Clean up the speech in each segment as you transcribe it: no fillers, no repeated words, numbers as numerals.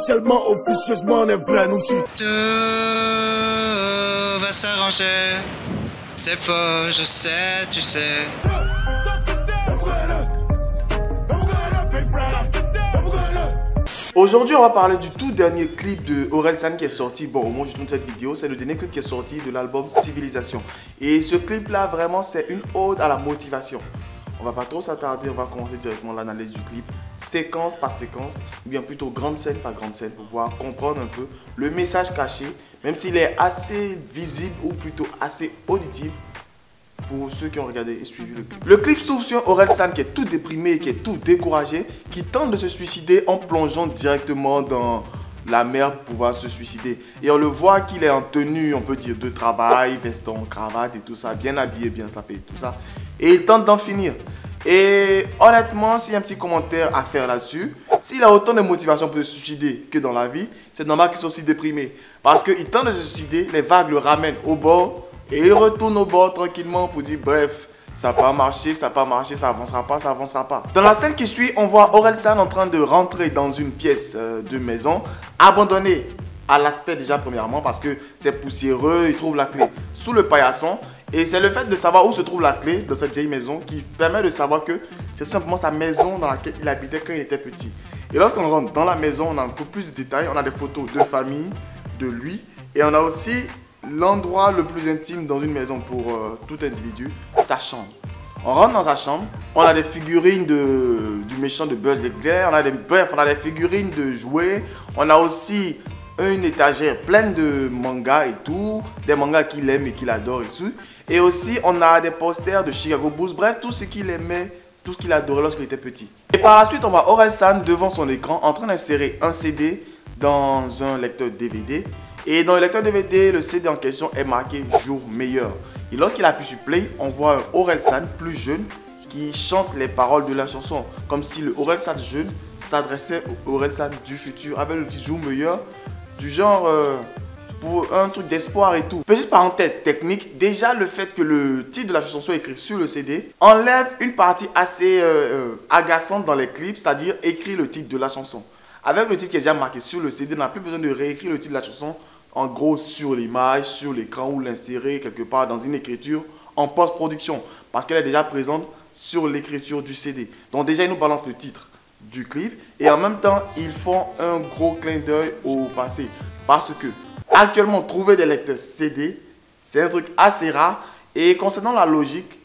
officiellement, officieusement, on est vrai, nous aussi. Tout va s'arranger. C'est faux, je sais, tu sais. Aujourd'hui, on va parler du tout dernier clip de Orelsan qui est sorti. Bon, au moment où je tourne cette vidéo, c'est le dernier clip qui est sorti de l'album Civilisation. Et ce clip-là, vraiment, c'est une ode à la motivation. On va pas trop s'attarder, on va commencer directement l'analyse du clip, séquence par séquence, ou bien plutôt grande scène par grande scène, pour pouvoir comprendre un peu le message caché, même s'il est assez visible ou plutôt assez auditif pour ceux qui ont regardé et suivi le clip. Le clip s'ouvre sur Orelsan qui est tout déprimé, qui est tout découragé, qui tente de se suicider en plongeant directement dans la mer pour pouvoir se suicider. Et on le voit qu'il est en tenue, on peut dire, de travail, veston, cravate et tout ça, bien habillé, bien sapé et tout ça. Et il tente d'en finir. Et honnêtement, s'il y a un petit commentaire à faire là-dessus, s'il a autant de motivation pour se suicider que dans la vie, c'est normal qu'il soit aussi déprimé. Parce qu'il tente de se suicider, les vagues le ramènent au bord et il retourne au bord tranquillement pour dire bref, ça n'a pas marché, ça n'a pas marché, ça avancera pas, ça avancera pas. Dans la scène qui suit, on voit Orelsan en train de rentrer dans une pièce de maison, abandonnée à l'aspect déjà premièrement parce que c'est poussiéreux, il trouve la clé sous le paillasson. Et c'est le fait de savoir où se trouve la clé de cette vieille maison qui permet de savoir que c'est tout simplement sa maison dans laquelle il habitait quand il était petit. Et lorsqu'on rentre dans la maison, on a un peu plus de détails, on a des photos de famille, de lui, et on a aussi l'endroit le plus intime dans une maison pour tout individu, sa chambre. On rentre dans sa chambre, on a des figurines du méchant de Buzz l'éclair, on a des figurines de jouets, on a aussi une étagère pleine de mangas et tout, des mangas qu'il aime et qu'il adore et tout. Et aussi, on a des posters de Chicago Bulls, bref, tout ce qu'il aimait, tout ce qu'il adorait lorsqu'il était petit. Et par la suite, on voit Orelsan devant son écran en train d'insérer un CD dans un lecteur DVD. Et dans le lecteur DVD, le CD en question est marqué Jour meilleur. Et lorsqu'il appuie sur Play, on voit un Orelsan plus jeune qui chante les paroles de la chanson. Comme si le Orelsan jeune s'adressait au Orelsan du futur avec le petit Jour meilleur. Du genre pour un truc d'espoir et tout. Petite parenthèse technique, déjà le fait que le titre de la chanson soit écrit sur le CD enlève une partie assez agaçante dans les clips, c'est-à-dire écrire le titre de la chanson. Avec le titre qui est déjà marqué sur le CD, on n'a plus besoin de réécrire le titre de la chanson en gros sur l'image, sur l'écran ou l'insérer quelque part dans une écriture en post-production parce qu'elle est déjà présente sur l'écriture du CD. Donc déjà, ils nous balancent le titre du clip et en même temps ils font un gros clin d'œil au passé parce que actuellement trouver des lecteurs CD c'est un truc assez rare et concernant la logique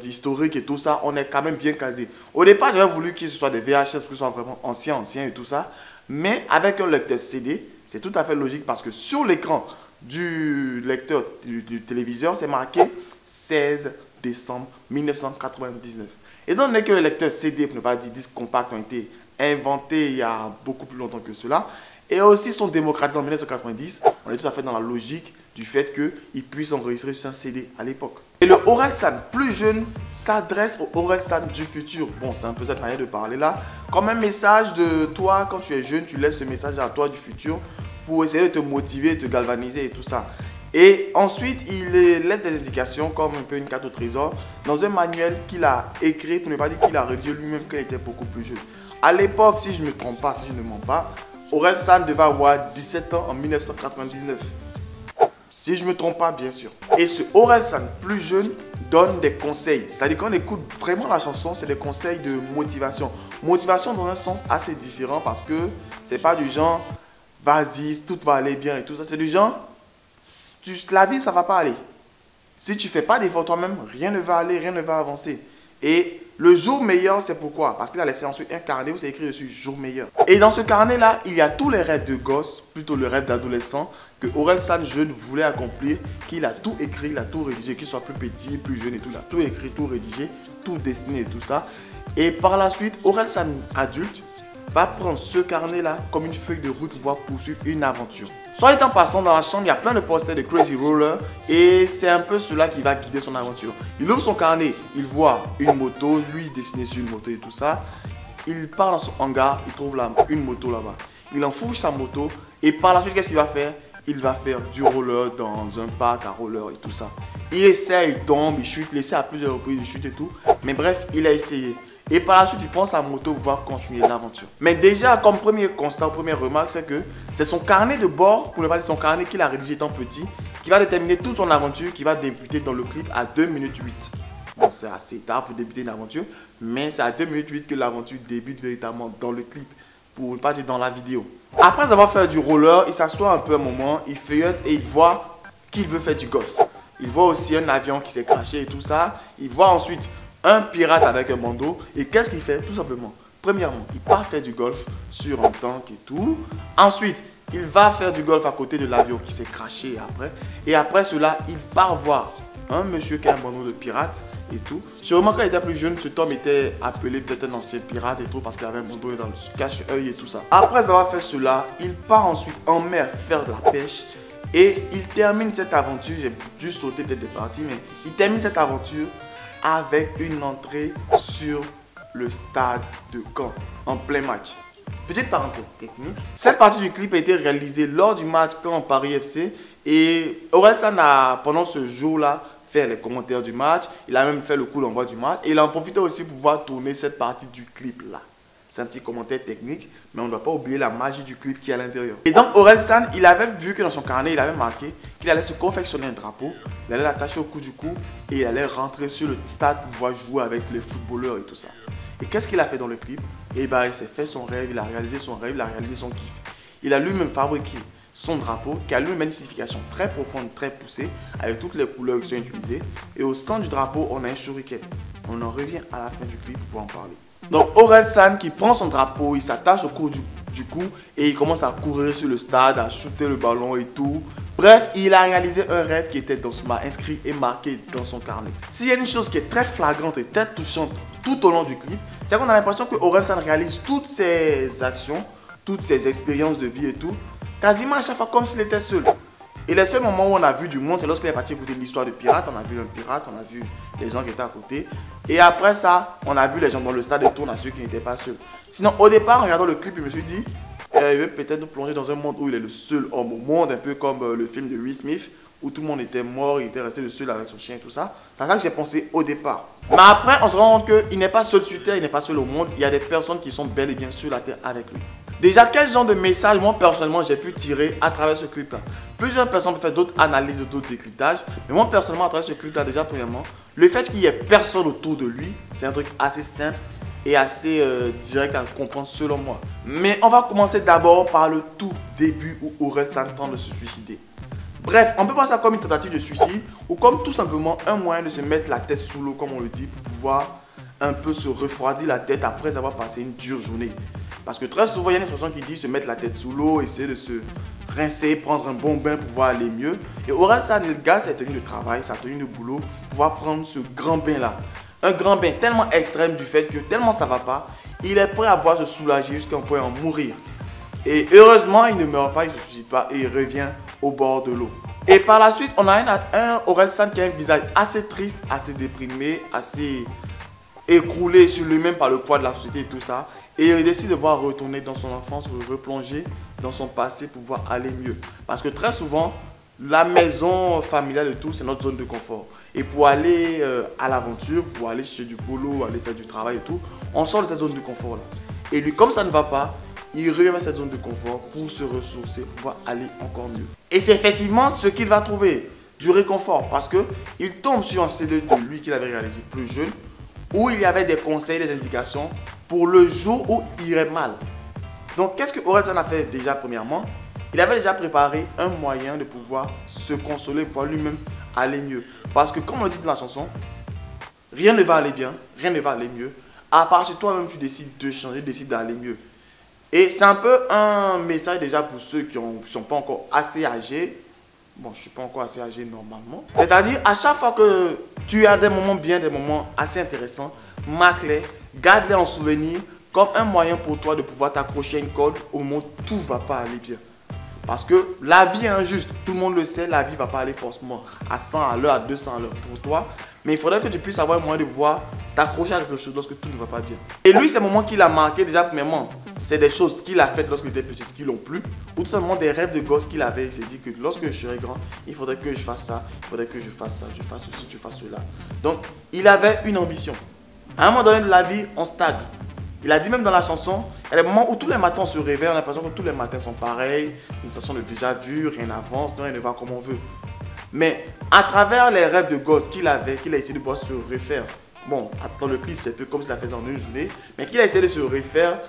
d'historique et tout ça, on est quand même bien casé. Au départ j'avais voulu que ce soit des VHS que ce soit vraiment anciens et tout ça, mais avec un lecteur CD c'est tout à fait logique parce que sur l'écran du lecteur du téléviseur c'est marqué 16 décembre 1999. Étant donné que les lecteurs CD, pour ne pas dire disques compacts, ont été inventés il y a beaucoup plus longtemps que cela, et aussi sont démocratisés en 1990, on est tout à fait dans la logique du fait qu'ils puissent enregistrer sur un CD à l'époque. Et le Orelsan plus jeune s'adresse au Orelsan du futur. Bon, c'est un peu cette manière de parler là. Comme un message de toi, quand tu es jeune, tu laisses ce message à toi du futur pour essayer de te motiver, de te galvaniser et tout ça. Et ensuite, il laisse des indications comme un peu une carte au trésor dans un manuel qu'il a écrit, pour ne pas dire qu'il a rédigé lui-même quand il était beaucoup plus jeune. À l'époque, si je ne me trompe pas, si je ne mens pas, Orelsan devait avoir 17 ans en 1999. Si je ne me trompe pas, bien sûr. Et ce Orelsan plus jeune donne des conseils. C'est-à-dire qu'on écoute vraiment la chanson, c'est des conseils de motivation. Motivation dans un sens assez différent parce que c'est pas du genre vas-y, tout va aller bien et tout ça. C'est du genre la vie, ça va pas aller. Si tu fais pas d'effort toi-même, rien ne va aller, rien ne va avancer. Et le jour meilleur, c'est pourquoi? Parce qu'il a laissé ensuite un carnet où c'est écrit dessus jour meilleur. Et dans ce carnet-là, il y a tous les rêves de gosse, plutôt le rêve d'adolescent, que Orelsan jeune voulait accomplir, qu'il a tout écrit, il a tout rédigé, qu'il soit plus petit, plus jeune et tout. Il a tout écrit, tout rédigé, tout dessiné et tout ça. Et par la suite, Orelsan adulte va prendre ce carnet-là comme une feuille de route pour pouvoir poursuivre une aventure. Soit étant passant dans la chambre, il y a plein de posters de Crazy Roller et c'est un peu cela qui va guider son aventure. Il ouvre son carnet, il voit une moto, lui dessiné sur une moto et tout ça. Il part dans son hangar, il trouve une moto là-bas. Il enfourche sa moto et par la suite, qu'est-ce qu'il va faire? Il va faire du roller dans un parc à roller et tout ça. Il essaie, il tombe, il chute, il essaie à plusieurs reprises, il chute et tout. Mais bref, il a essayé. Et par la suite, il prend sa moto pour pouvoir continuer l'aventure. Mais déjà, comme premier constat, première remarque, c'est que c'est son carnet de bord, pour ne pas dire son carnet qu'il a rédigé étant petit, qui va déterminer toute son aventure, qui va débuter dans le clip à 2 minutes 8. Bon, c'est assez tard pour débuter une aventure, mais c'est à 2 minutes 8 que l'aventure débute véritablement dans le clip, pour ne pas dire dans la vidéo. Après avoir fait du roller, il s'assoit un peu un moment, il feuillette et il voit qu'il veut faire du golf. Il voit aussi un avion qui s'est crashé et tout ça. Il voit ensuite un pirate avec un bandeau. Et qu'est-ce qu'il fait? Tout simplement, premièrement, il part faire du golf sur un tank et tout. Ensuite, il va faire du golf à côté de l'avion qui s'est crashé après. Et après cela, il part voir un monsieur qui a un bandeau de pirate et tout. Sûrement quand il était plus jeune, cet homme était appelé peut-être un ancien pirate et tout parce qu'il avait un bandeau dans le cache-œil et tout ça. Après avoir fait cela, il part ensuite en mer faire de la pêche. Et il termine cette aventure, j'ai dû sauter peut-être des parties, mais il termine cette aventure avec une entrée sur le stade de Caen, en plein match. Petite parenthèse technique, cette partie du clip a été réalisée lors du match Caen Paris FC. Et Orelsan a, pendant ce jour-là, fait les commentaires du match. Il a même fait le coup d'envoi du match. Et il a en profité aussi pour pouvoir tourner cette partie du clip-là. C'est un petit commentaire technique, mais on ne doit pas oublier la magie du clip qui est à l'intérieur. Et donc Orelsan, il avait vu que dans son carnet, il avait marqué qu'il allait se confectionner un drapeau, il allait l'attacher au cou du cou et il allait rentrer sur le stade pour pouvoir jouer avec les footballeurs et tout ça. Et qu'est-ce qu'il a fait dans le clip? Et ben, il s'est fait son rêve, il a réalisé son rêve, il a réalisé son kiff. Il a lui-même fabriqué son drapeau qui a lui-même une signification très profonde, très poussée, avec toutes les couleurs qui sont utilisées. Et au centre du drapeau, on a un shuriken. On en revient à la fin du clip pour en parler. Donc Orelsan qui prend son drapeau, il s'attache au cou du cou et il commence à courir sur le stade, à shooter le ballon et tout. Bref, il a réalisé un rêve qui était inscrit et marqué dans son carnet. S'il y a une chose qui est très flagrante et très touchante tout au long du clip, c'est qu'on a l'impression que Orelsan réalise toutes ses actions, toutes ses expériences de vie et tout, quasiment à chaque fois comme s'il était seul. Et les seuls moments où on a vu du monde, c'est lorsqu'il est parti écouter l'histoire de pirate. On a vu un pirate, on a vu les gens qui étaient à côté. Et après ça, on a vu les gens dans le stade et tourne à ceux qui n'étaient pas seuls. Sinon, au départ, en regardant le clip, je me suis dit, il veut peut-être nous plonger dans un monde où il est le seul homme au monde, un peu comme le film de Will Smith, où tout le monde était mort, il était resté le seul avec son chien et tout ça. C'est ça que j'ai pensé au départ. Mais après, on se rend compte qu'il n'est pas seul sur Terre, il n'est pas seul au monde. Il y a des personnes qui sont bel et bien sur la Terre avec lui. Déjà, quel genre de message, moi personnellement, j'ai pu tirer à travers ce clip-là? Plusieurs personnes peuvent faire d'autres analyses, d'autres décryptages. Mais moi personnellement, à travers ce clip-là, déjà, premièrement, le fait qu'il n'y ait personne autour de lui, c'est un truc assez simple et assez direct à comprendre selon moi. Mais on va commencer d'abord par le tout début où Orelsan tente de se suicider. Bref, on peut voir ça comme une tentative de suicide ou comme tout simplement un moyen de se mettre la tête sous l'eau, comme on le dit, pour pouvoir un peu se refroidir la tête après avoir passé une dure journée. Parce que très souvent, il y a une expression qui dit se mettre la tête sous l'eau, essayer de se rincer, prendre un bon bain pour pouvoir aller mieux. Et Orelsan, il garde sa tenue de travail, sa tenue de boulot, pour pouvoir prendre ce grand bain-là. Un grand bain tellement extrême du fait que tellement ça va pas, il est prêt à pouvoir se soulager jusqu'à un point en mourir. Et heureusement, il ne meurt pas, il ne se suicide pas et il revient au bord de l'eau. Et par la suite, on a un Orelsan qui a un visage assez triste, assez déprimé, assez écroulé sur lui-même par le poids de la société et tout ça. Et il décide de voir retourner dans son enfance, replonger dans son passé pour pouvoir aller mieux. Parce que très souvent, la maison familiale et tout, c'est notre zone de confort. Et pour aller à l'aventure, pour aller chercher du boulot, aller faire du travail et tout, on sort de cette zone de confort là. Et lui, comme ça ne va pas, il revient dans cette zone de confort pour se ressourcer, pour pouvoir aller encore mieux. Et c'est effectivement ce qu'il va trouver, du réconfort. Parce qu'il tombe sur un CD de lui qu'il avait réalisé plus jeune, où il y avait des conseils, des indications pour le jour où il irait mal. Donc, qu'est-ce que Orelsan a fait déjà premièrement? Il avait déjà préparé un moyen de pouvoir se consoler, pour pouvoir lui-même aller mieux. Parce que comme on dit dans la chanson, rien ne va aller bien, rien ne va aller mieux. À part si toi-même tu décides de changer, décides d'aller mieux. Et c'est un peu un message déjà pour ceux qui ne sont pas encore assez âgés. Bon, je ne suis pas encore assez âgé normalement. C'est-à-dire, à chaque fois que tu as des moments bien, des moments assez intéressants, marque-les, garde-les en souvenir comme un moyen pour toi de pouvoir t'accrocher à une corde au moment où tout ne va pas aller bien. Parce que la vie est injuste, tout le monde le sait, la vie ne va pas aller forcément à 100 à l'heure, à 200 à l'heure pour toi. Mais il faudrait que tu puisses avoir un moyen de pouvoir t'accrocher à quelque chose lorsque tout ne va pas bien. Et lui, ces moments qu'il a marqués déjà premièrement, c'est des choses qu'il a faites lorsqu'il était petit qui l'ont plu. Ou tout simplement des rêves de gosse qu'il avait. Il s'est dit que lorsque je serai grand, il faudrait que je fasse ça, il faudrait que je fasse ça, je fasse ceci, je fasse cela. Donc, il avait une ambition. À un moment donné de la vie, on stagne. Il a dit même dans la chanson, il y a des moments où tous les matins on se réveille, on a l'impression que tous les matins sont pareils, une sensation de déjà vu, rien n'avance, rien ne va comme on veut. Mais à travers les rêves de gosse qu'il avait, qu'il a essayé de pouvoir se refaire, bon, dans le clip c'est un peu comme s'il a fait en une journée, mais qu'il a essayé de se refaire,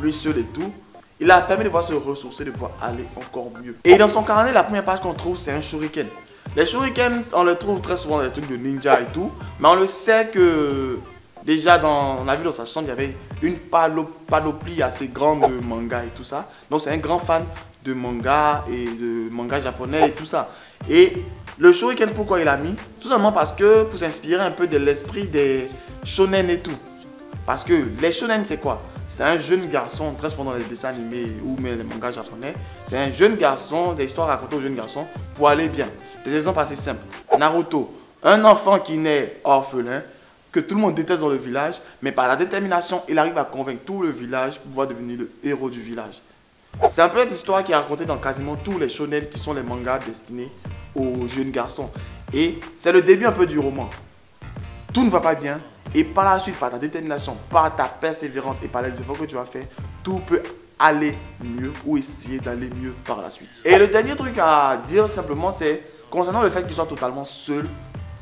lui seul et tout, il a permis de pouvoir se ressourcer, de pouvoir aller encore mieux. Et dans son carnet, la première page qu'on trouve, c'est un shuriken. Les shurikens, on les trouve très souvent dans les trucs de ninja et tout, mais on le sait que déjà, on a vu dans sa chambre, il y avait une panoplie assez grande de manga et tout ça. Donc c'est un grand fan de manga et de manga japonais et tout ça. Et le shuriken, pourquoi il a mis? Tout simplement parce que pour s'inspirer un peu de l'esprit des shonen et tout. Parce que les shonen, c'est quoi? C'est un jeune garçon, très souvent dans les dessins animés ou même les mangas japonais. C'est un jeune garçon, des histoires racontées aux jeunes garçons pour aller bien. Des exemples assez simples. Naruto, un enfant qui naît orphelin, que tout le monde déteste dans le village, mais par la détermination, il arrive à convaincre tout le village pour pouvoir devenir le héros du village. C'est un peu cette histoire qui est racontée dans quasiment tous les shonen qui sont les mangas destinés aux jeunes garçons. Et c'est le début un peu du roman. Tout ne va pas bien, et par la suite, par ta détermination, par ta persévérance et par les efforts que tu as fait, tout peut aller mieux ou essayer d'aller mieux par la suite. Et le dernier truc à dire simplement, c'est concernant le fait qu'il soit totalement seul,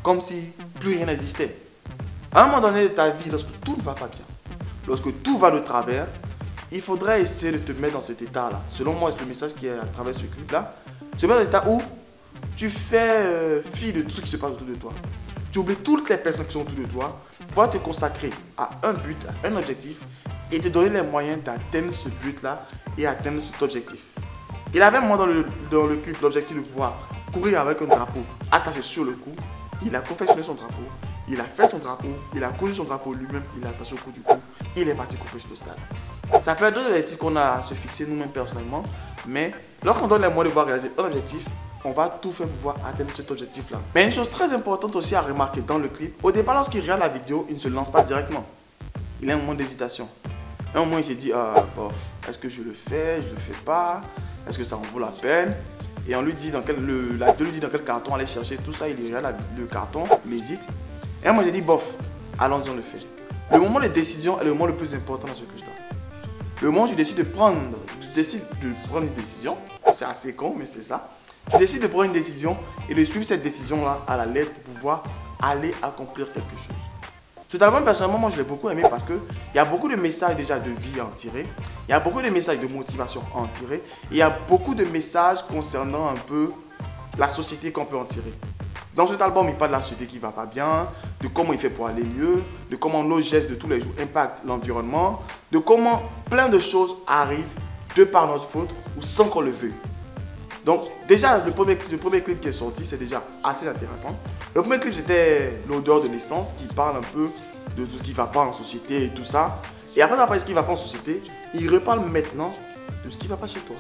comme si plus rien n'existait. À un moment donné de ta vie, lorsque tout ne va pas bien, lorsque tout va de travers, il faudrait essayer de te mettre dans cet état-là. Selon moi, c'est le message qui est à travers ce clip-là. Se mettre dans l'état où tu fais fi de tout ce qui se passe autour de toi. Tu oublies toutes les personnes qui sont autour de toi, pour te consacrer à un but, à un objectif et te donner les moyens d'atteindre ce but-là et atteindre cet objectif. Il avait moi dans le clip l'objectif de pouvoir courir avec un drapeau attaché sur le cou. Il a confectionné son drapeau, il a fait son drapeau, il a cousu son drapeau lui-même, il l'a attaché au cou du cou, il est parti courir sur le stade. Ça peut être d'autres objectifs qu'on a à se fixer nous-mêmes personnellement, mais lorsqu'on donne les moyens de pouvoir réaliser un objectif, on va tout faire pour pouvoir atteindre cet objectif-là. Mais une chose très importante aussi à remarquer dans le clip, au départ, lorsqu'il regarde la vidéo, il ne se lance pas directement. Il a un moment d'hésitation. À un moment, il s'est dit, bof, est-ce que je le fais, je le fais pas, est-ce que ça en vaut la peine? Et on lui dit dans quel, lui dit dans quel carton aller chercher tout ça, il regarde le carton, il hésite. Et à un moment, il dit, bof, allons-y, on le fait. Le moment de décision est le moment le plus important dans ce clip-là. Le moment où tu décides de prendre une décision, c'est assez con, mais c'est ça. Tu décides de prendre une décision et de suivre cette décision-là à la lettre pour pouvoir aller accomplir quelque chose. Cet album, personnellement, moi je l'ai beaucoup aimé parce qu'il y a beaucoup de messages déjà de vie à en tirer. Il y a beaucoup de messages de motivation à en tirer. Il y a beaucoup de messages concernant un peu la société qu'on peut en tirer. Dans cet album, il parle de la société qui ne va pas bien, de comment il fait pour aller mieux, de comment nos gestes de tous les jours impactent l'environnement, de comment plein de choses arrivent de par notre faute ou sans qu'on le veuille. Donc déjà, ce premier clip qui est sorti, c'est déjà assez intéressant. Le premier clip, c'était l'odeur de l'essence qui parle un peu de tout ce qui ne va pas en société et tout ça. Et après avoir parlé de ce qui ne va pas en société, il reparle maintenant de ce qui ne va pas chez toi.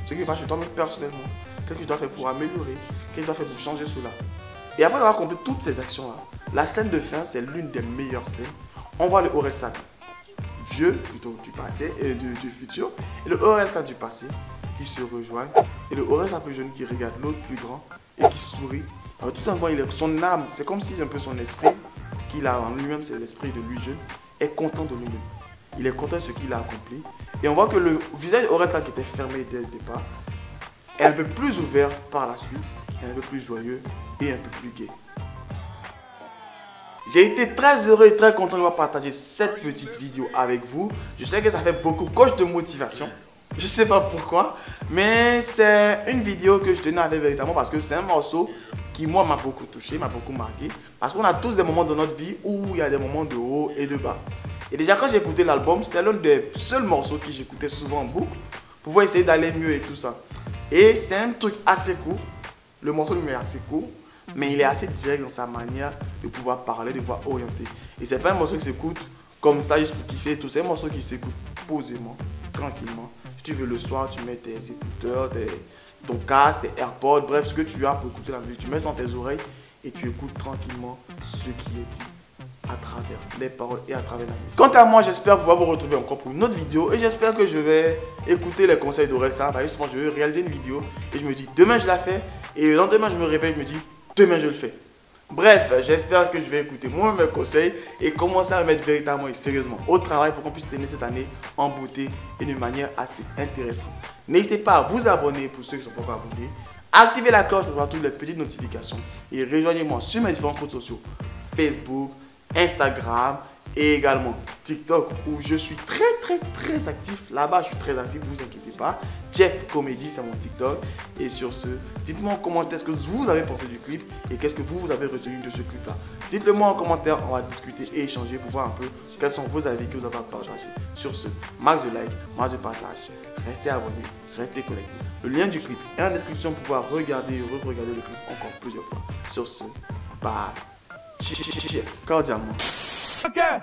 Ce qui ne va pas chez toi même personnellement. Qu'est-ce que tu dois faire pour améliorer? Qu'est-ce que tu dois faire pour changer cela? Et après avoir accompli toutes ces actions-là, la scène de fin, c'est l'une des meilleures scènes. On voit le Orelsan vieux, plutôt du passé et du futur, et le Orelsan du passé qui se rejoignent, et le Orelsan plus jeune qui regarde l'autre plus grand et qui sourit. Alors, tout simplement, son âme, c'est comme si un peu son esprit qu'il a en lui-même, c'est l'esprit de lui jeune, est content de lui-même. Il est content de ce qu'il a accompli. Et on voit que le visage d'Orelsan qui était fermé dès le départ est un peu plus ouvert par la suite, est un peu plus joyeux et un peu plus gai. J'ai été très heureux et très content de pouvoir partager cette petite vidéo avec vous. Je sais que ça fait beaucoup coach de motivation. Je sais pas pourquoi, mais c'est une vidéo que je tenais à faire véritablement parce que c'est un morceau qui moi m'a beaucoup touché, m'a beaucoup marqué. Parce qu'on a tous des moments dans notre vie où il y a des moments de haut et de bas. Et déjà quand j'ai écouté l'album, c'était l'un des seuls morceaux que j'écoutais souvent en boucle pour pouvoir essayer d'aller mieux et tout ça. Et c'est un truc assez court. Le morceau lui est assez court, mais il est assez direct dans sa manière de pouvoir parler, de pouvoir orienter. Et c'est pas un morceau qui s'écoute comme ça juste pour kiffer et tout. C'est un morceau qui s'écoute posément, tranquillement. Si tu veux le soir, tu mets tes écouteurs, ton casque, tes AirPods, bref, ce que tu as pour écouter la musique. Tu mets dans tes oreilles et tu écoutes tranquillement ce qui est dit à travers les paroles et à travers la musique. Quant à moi, j'espère pouvoir vous retrouver encore pour une autre vidéo et j'espère que je vais écouter les conseils d'Orelsan. Justement, je vais réaliser une vidéo et je me dis demain je la fais et le lendemain je me réveille et je me dis demain je le fais. Bref, j'espère que je vais écouter moi mes conseils et commencer à me mettre véritablement et sérieusement au travail pour qu'on puisse tenir cette année en beauté et d'une manière assez intéressante. N'hésitez pas à vous abonner pour ceux qui ne sont pas encore abonnés. Activez la cloche pour voir toutes les petites notifications et rejoignez-moi sur mes différents comptes sociaux Facebook, Instagram et également TikTok où je suis très actif. Là-bas, je suis très actif, ne vous inquiétez pas. Jeff Comedy, c'est mon TikTok. Et sur ce, dites-moi en commentaire ce que vous avez pensé du clip et qu'est-ce que vous avez retenu de ce clip-là. Dites-le moi en commentaire, on va discuter et échanger pour voir un peu quels sont vos avis que vous avez à partager. Sur ce, max de like, max de partage. Restez abonnés, restez connectés. Le lien du clip est en description pour pouvoir regarder et re-regarder le clip encore plusieurs fois. Sur ce, bye. Cordialement. Okay.